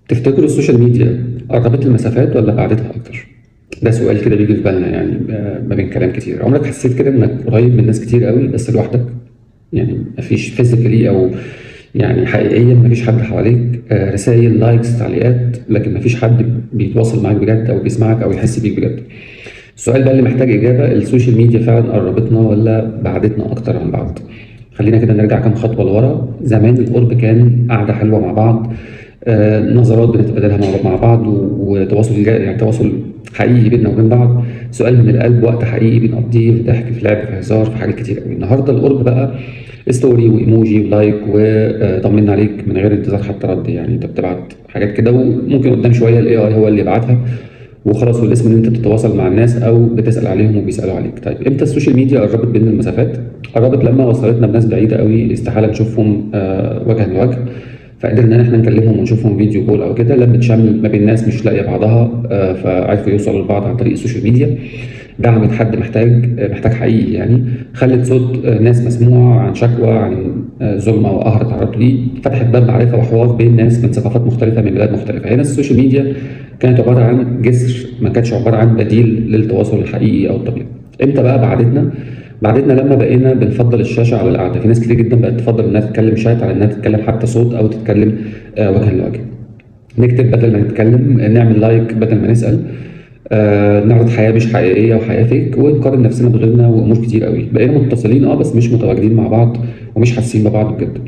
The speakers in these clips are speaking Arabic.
تفتكروا السوشيال ميديا قربت المسافات ولا بعدتها أكتر؟ ده سؤال كده بيجي في بالنا يعني ما بين كلام كتير. عمرك حسيت كده إنك قريب من ناس كتير قوي بس لوحدك؟ يعني مفيش فيزيكالي أو يعني حقيقيا مفيش حد حواليك، رسايل لايكس تعليقات، لكن مفيش حد بيتواصل معاك بجد أو بيسمعك أو يحس بيك بجد. السؤال بقى اللي محتاج إجابة، السوشيال ميديا فعلا قربتنا ولا بعدتنا أكتر عن بعض؟ خلينا كده نرجع كام خطوة لورا. زمان القرب كان قعدة حلوة مع بعض، نظرات بنتبادلها مع بعض وتواصل يعني تواصل حقيقي بيننا وبين بعض، سؤال من القلب، وقت حقيقي بنقضيه في ضحك في لعب في هزار في حاجات كتير قوي. النهارده القرب بقى ستوري وايموجي ولايك وطمنا عليك من غير انتظار حتى رد. يعني انت بتبعت حاجات كده وممكن قدام شويه الاي اي هو اللي يبعتها وخلاص، والاسم ان انت بتتواصل مع الناس او بتسال عليهم وبيسالوا عليك. طيب امتى السوشيال ميديا قربت بين المسافات؟ قربت لما وصلتنا بناس بعيده قوي استحاله نشوفهم وجها لوجه، فقدرنا ان احنا نكلمهم ونشوفهم فيديو كول او كده. لمت شمل ما بين ناس مش لاقيه بعضها، فعرفوا يوصلوا لبعض عن طريق السوشيال ميديا. دعمت حد محتاج حقيقي يعني، خلت صوت ناس مسموع عن شكوى، عن ظلم او قهر تعرضوا ليه، فتحت باب معرفه وحوار بين ناس من ثقافات مختلفه من بلاد مختلفه. هنا السوشيال ميديا كانت عباره عن جسر، ما كانتش عباره عن بديل للتواصل الحقيقي او الطبيعي. امتى بقى بعدتنا لما بقينا بنفضل الشاشه على القعده. في ناس كتير جدا بقت تفضل انها تتكلم شات على انها تتكلم حتى صوت او تتكلم وجها لوجه. نكتب بدل ما نتكلم، نعمل لايك بدل ما نسال، نعرض حياه مش حقيقيه وحياه فيك، ونقارن نفسنا بغيرنا وامور كتير قوي. بقينا متصلين بس مش متواجدين مع بعض ومش حاسين ببعض بجد.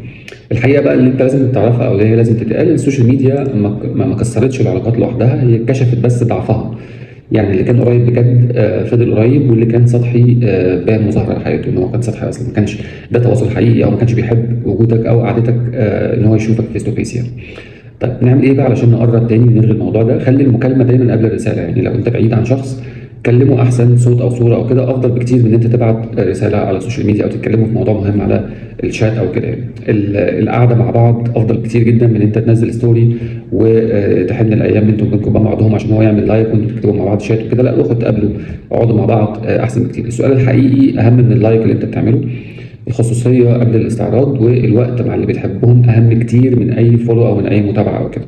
الحقيقه بقى اللي انت لازم تعرفها او اللي هي لازم تتقال، السوشيال ميديا ما كسرتش العلاقات لوحدها، هي كشفت بس ضعفها. يعني اللي كان قريب بجد فضل قريب، واللي كان سطحي بان مظاهره حقيقته ان هو كان سطحي اصلا، ما كانش ده تواصل حقيقي او ما كانش بيحب وجودك او قعدتك ان هو يشوفك فيس تو فيس يعني. طيب نعمل ايه بقى علشان نقرب تاني ونلغي الموضوع ده؟ خلي المكالمه دايما قبل الرساله. يعني لو انت بعيد عن شخص كلمه احسن، صوت او صوره او كده افضل بكتير من ان انت تبعت رساله على السوشيال ميديا او تتكلموا في موضوع مهم على الشات او كده. يعني القعده مع بعض افضل كتير جدا من ان انت تنزل ستوري وتحن الايام انتوا بينكم وبين بعضهم عشان هو يعمل لايك وانتوا تكتبوا مع بعض شات وكده. لا، روحوا تقابلوا، اقعدوا مع بعض، احسن بكتير. السؤال الحقيقي اهم من اللايك اللي انت بتعمله، الخصوصيه قبل الاستعراض، والوقت مع اللي بتحبهم اهم كتير من اي فولو او من اي متابعه او كده.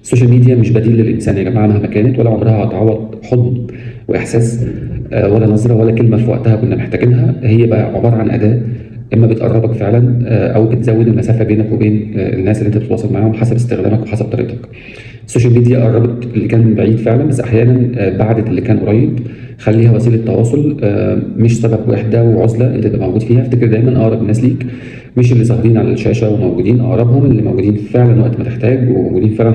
السوشيال ميديا مش بديل للإنسان يا جماعة مهما كانت، ولا عمرها هتعوض حضن وإحساس ولا نظرة ولا كلمة في وقتها كنا محتاجينها. هي بقى عبارة عن أداة، إما بتقربك فعلا أو بتزود المسافة بينك وبين الناس اللي أنت بتتواصل معاهم حسب استخدامك وحسب طريقتك. السوشيال ميديا قربت اللي كان بعيد فعلا، بس أحيانا بعدت اللي كان قريب. خليها وسيلة تواصل، مش سبب وحدة وعزلة أنت تبقى موجود فيها. افتكر دايما أقرب الناس ليك مش اللي ظاهرين على الشاشة وموجودين، أقربهم اللي موجودين فعلا وقت ما تحتاج وموجودين فعلا